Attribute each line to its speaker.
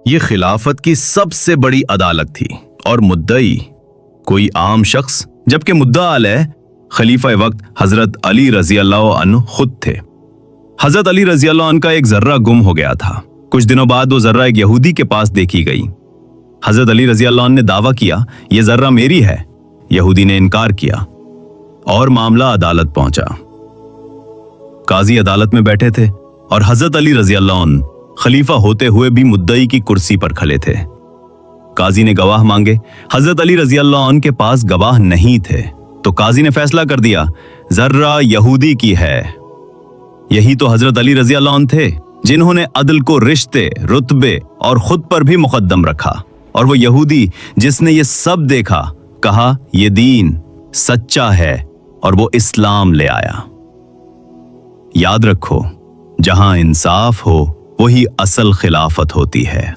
Speaker 1: ये खिलाफत की सबसे बड़ी अदालत थी और मुद्दई कोई आम शख्स, जबकि मुद्दा अलैह खलीफा वक्त हजरत अली रजी अल्लाह अन्हु खुद थे। हजरत अली रजी अल्लाह अन्हु का एक जर्रा गुम हो गया था। कुछ दिनों बाद वो जर्रा एक यहूदी के पास देखी गई। हजरत अली रजी अल्लाह अन्हु ने दावा किया, यह जर्रा मेरी है। यहूदी ने इनकार किया और मामला अदालत पहुंचा। काजी अदालत में बैठे थे और हजरत अली रजी अल्लाह अन्हु खलीफा होते हुए भी मुद्दई की कुर्सी पर खड़े थे। काजी ने गवाह मांगे। हजरत अली रजी अल्लाह अन्हु के पास गवाह नहीं थे, तो काजी ने फैसला कर दिया, जर्रा यहूदी की है। यही तो हजरत अली रजी अल्लाह अन्हु थे जिन्होंने अदल को रिश्ते, रुतबे और खुद पर भी मुकद्दम रखा, और वो यहूदी जिसने ये सब देखा, कहा ये दीन सच्चा है और वो इस्लाम ले आया। याद रखो, जहां इंसाफ हो वही असल खिलाफत होती है।